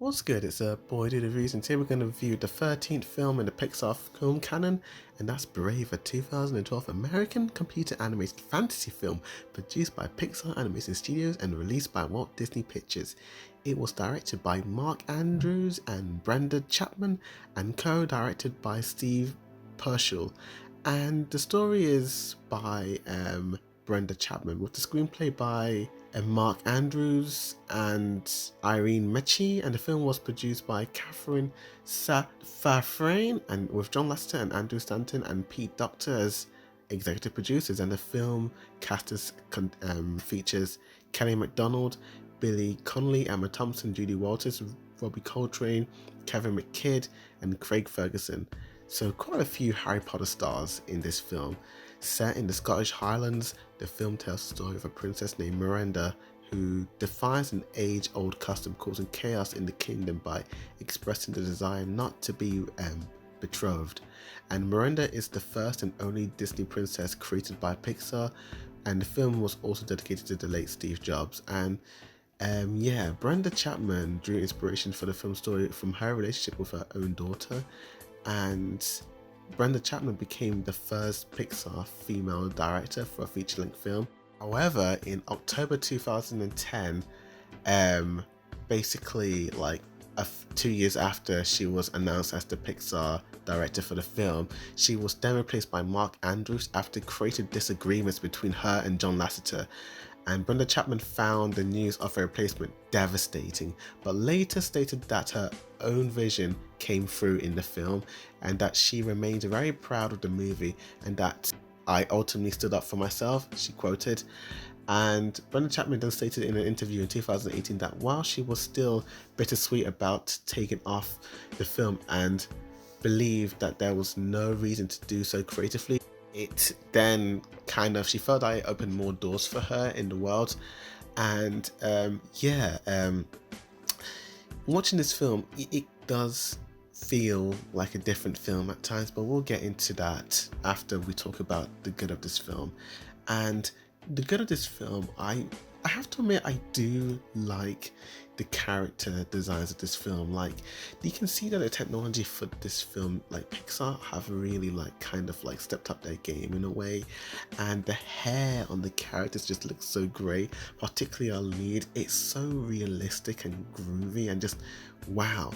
What's good? It's a boy Dude Reviews, and today we're going to review the 13th film in the Pixar film canon, and that's Brave, a 2012 American computer animated fantasy film produced by Pixar Animation Studios and released by Walt Disney Pictures. It was directed by Mark Andrews and Brenda Chapman and co-directed by Steve Purcell. And the story is by Brenda Chapman, with the screenplay by Mark Andrews and Irene Mecci, and the film was produced by Catherine Safrane and with John Lasseter and Andrew Stanton and Pete Docter as executive producers. And the film cast features Kelly MacDonald, Billy Connolly, Emma Thompson, Judy Walters, Robbie Coltrane, Kevin McKidd, and Craig Ferguson. So quite a few Harry Potter stars in this film. Set in the Scottish Highlands, the film tells the story of a princess named Miranda who defies an age-old custom, causing chaos in the kingdom by expressing the desire not to be betrothed. And Miranda is the first and only Disney princess created by Pixar, and the film was also dedicated to the late Steve Jobs. And Brenda Chapman drew inspiration for the film story from her relationship with her own daughter, and Brenda Chapman became the first Pixar female director for a feature-length film. However, in October 2010, basically like 2 years after she was announced as the Pixar director for the film, she was then replaced by Mark Andrews after creative disagreements between her and John Lasseter. And Brenda Chapman found the news of her replacement devastating, but later stated that her own vision came through in the film and that she remained very proud of the movie and that "I ultimately stood up for myself," she quoted. And Brenda Chapman then stated in an interview in 2018 that while she was still bittersweet about taking off the film and believed that there was no reason to do so creatively, it then she felt that it opened more doors for her in the world. And watching this film, it does feel like a different film at times, but we'll get into that after we talk about the good of this film. And the good of this film, I have to admit, I do like the character designs of this film. Like, you can see that the technology for this film, like Pixar have really stepped up their game in a way, and the hair on the characters just looks so great, particularly our lead. It's so realistic and groovy and just wow.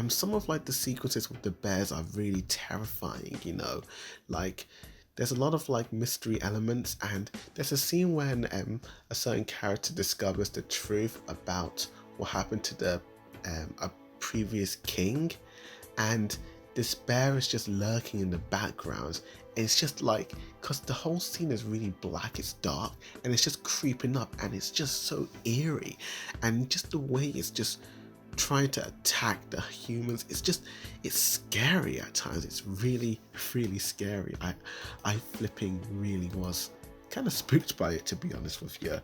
Some of the sequences with the bears are really terrifying, like there's a lot of mystery elements, and there's a scene when a certain character discovers the truth about what happened to a previous king, and this bear is just lurking in the background. And it's just because the whole scene is really black, it's dark, and it's just creeping up, and it's just so eerie, and just the way it's just trying to attack the humans, it's scary at times. It's really scary. I flipping really was kind of spooked by it, to be honest with you.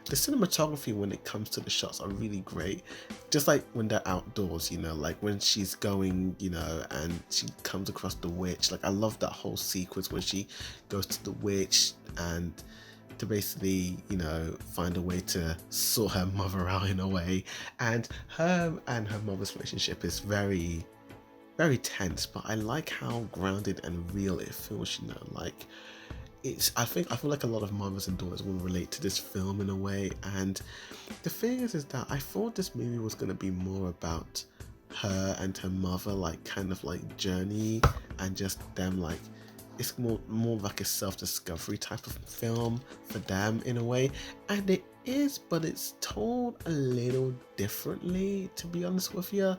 The cinematography when it comes to the shots are really great, just like when they're outdoors, like when she's going, and she comes across the witch. I love that whole sequence when she goes to the witch and to basically, find a way to sort her mother out in a way. And her mother's relationship is very tense, but I like how grounded and real it feels, I feel like a lot of mothers and daughters will relate to this film in a way. And the thing is that I thought this movie was going to be more about her and her mother, journey, and just them it's more like a self-discovery type of film for them in a way, and it is, but it's told a little differently, to be honest with you.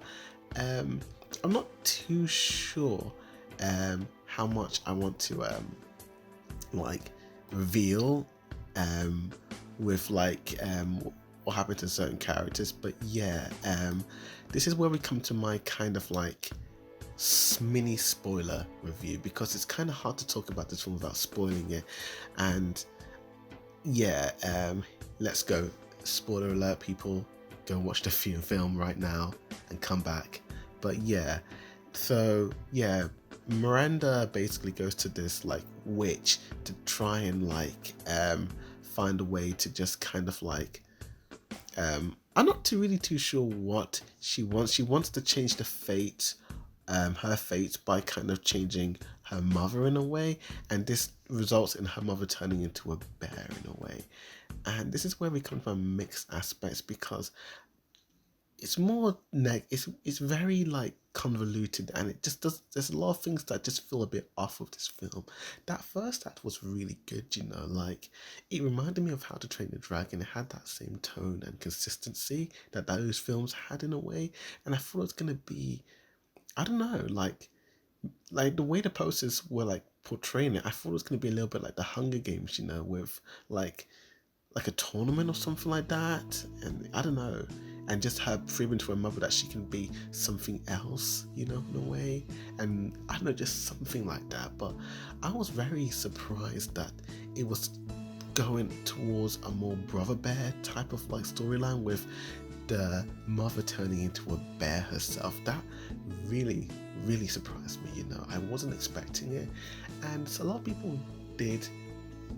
I'm not too sure how much I want to reveal with what happened to certain characters, but this is where we come to my mini spoiler review, because it's kind of hard to talk about this film without spoiling it. And let's go. Spoiler alert, people, go watch the film right now and come back. But Miranda basically goes to this witch to try and find a way to just I'm not too sure what she wants. She wants to change the fate, her fate by kind of changing her mother in a way, and this results in her mother turning into a bear in a way. And this is where we come from mixed aspects because it's more it's very like convoluted, and it just does there's a lot of things that just feel a bit off of this film. That first act was really good, like it reminded me of How to Train Your Dragon. It had that same tone and consistency that those films had in a way, and I thought it was gonna be, I don't know, like the way the posters were like portraying it, I thought it was gonna be a little bit like the Hunger Games, with like like a tournament or something like that. And I don't know. And just her proving to her mother that she can be something else, in a way. And I don't know, just something like that. But I was very surprised that it was going towards a more brother bear type of like storyline with the mother turning into a bear herself. That really, really surprised me, I wasn't expecting it. And so a lot of people did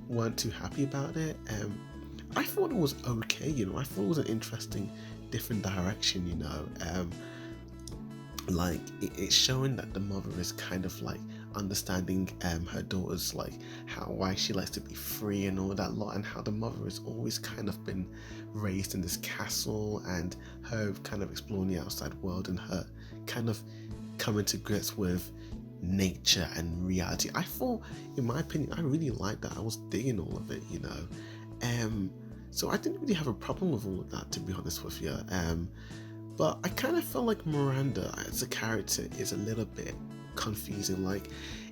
weren't too happy about it. I thought it was okay, I thought it was an interesting, different direction, like it's showing that the mother is kind of like understanding her daughter's like why she likes to be free and all that lot, and how the mother has always kind of been raised in this castle, and her kind of exploring the outside world, and her kind of coming to grips with nature and reality. I thought, in my opinion, I really liked that. I was digging all of it, so I didn't really have a problem with all of that, to be honest with you. But I kind of felt like Miranda as a character is a little bit confusing. Like,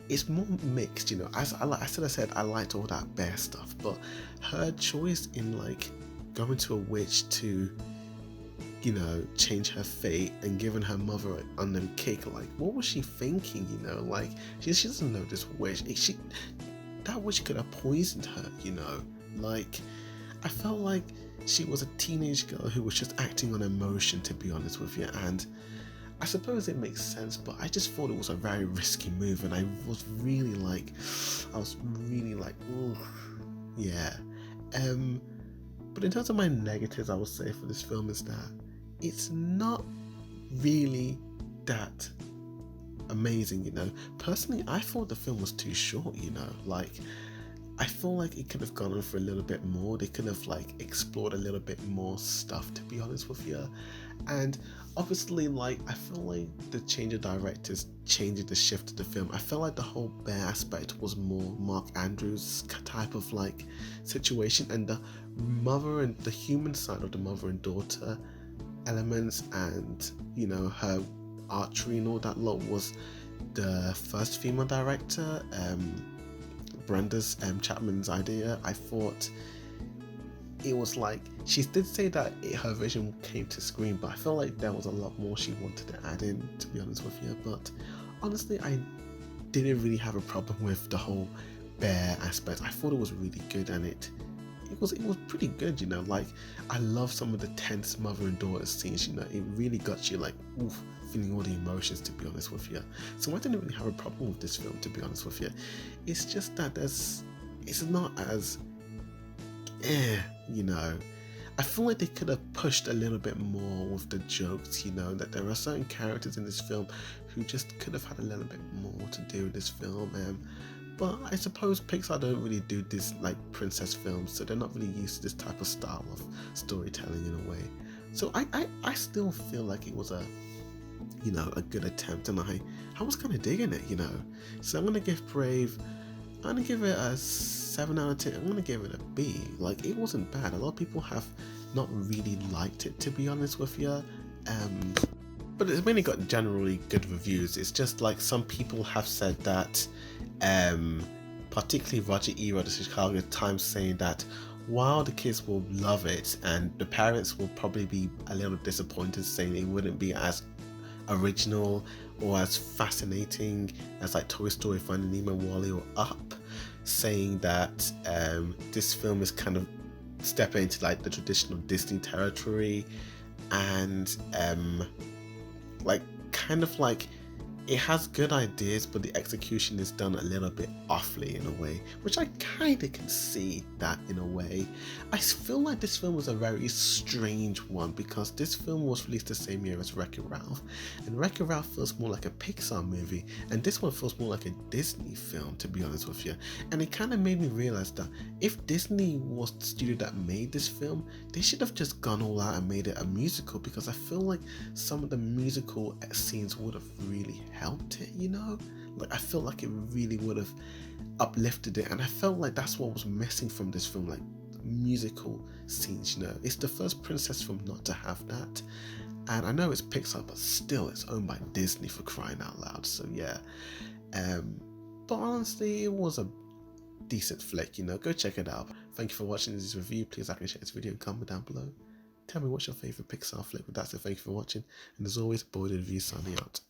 it's more mixed, As I said, I liked all that bear stuff, but her choice in like going to a witch to, change her fate and giving her mother an unknown kick, like, what was she thinking? Like she doesn't know this witch. That witch could have poisoned her, like. I felt like she was a teenage girl who was just acting on emotion, to be honest with you, and I suppose it makes sense, but I just thought it was a very risky move, and I was really like, ooh, yeah. But in terms of my negatives, I would say for this film is that it's not really that amazing, Personally, I thought the film was too short, like. I feel like it could have gone on for a little bit more. They could have like explored a little bit more stuff, to be honest with you. And obviously, like, I feel like the change of directors changing the shift of the film. I felt like the whole bear aspect was more Mark Andrews type of like situation, and the mother and the human side of the mother and daughter elements, and her archery and all that lot was the first female director, Brenda's Chapman's idea. I thought it was like, she did say that her vision came to screen, but I felt like there was a lot more she wanted to add in, to be honest with you. But honestly, I didn't really have a problem with the whole bear aspect. I thought it was really good, and it was pretty good, like I love some of the tense mother and daughter scenes, it really got you like, oof, feeling all the emotions, to be honest with you. So I didn't really have a problem with this film, to be honest with you. It's just that it's not as I feel like they could have pushed a little bit more with the jokes, that there are certain characters in this film who just could have had a little bit more to do with this film. But I suppose Pixar don't really do this like princess films, so they're not really used to this type of style of storytelling in a way. So I still feel like it was a good attempt, and I was kind of digging it, So I'm gonna give Brave, I'm gonna give it a 7 out of 10. I'm gonna give it a B. Like, it wasn't bad. A lot of people have not really liked it, to be honest with you. But it's mainly got generally good reviews. It's just like some people have said that, particularly Roger Ebert of the Chicago Times, saying that while the kids will love it, and the parents will probably be a little disappointed, saying it wouldn't be as original or as fascinating as like Toy Story, Finding Nemo, WALL-E, or Up, saying that this film is kind of stepping into like the traditional Disney territory, and like kind of like it has good ideas, but the execution is done a little bit offly in a way, which I kind of can see that in a way. I feel like this film was a very strange one because this film was released the same year as Wreck-It Ralph, and Wreck-It Ralph feels more like a Pixar movie, and this one feels more like a Disney film, to be honest with you. And it kind of made me realize that if Disney was the studio that made this film, they should have just gone all out and made it a musical, because I feel like some of the musical scenes would have really helped it, you know? Like, I felt like it really would have uplifted it, and I felt like that's what was missing from this film, like musical scenes, you know? It's the first princess film not to have that, and I know it's Pixar, but still, it's owned by Disney, for crying out loud, so yeah. But honestly, it was a decent flick, you know? Go check it out. Thank you for watching this review. Please like and share this video and comment down below. Tell me what's your favourite Pixar flick. But that's it. Thank you for watching, and as always, Boyd Review signing out.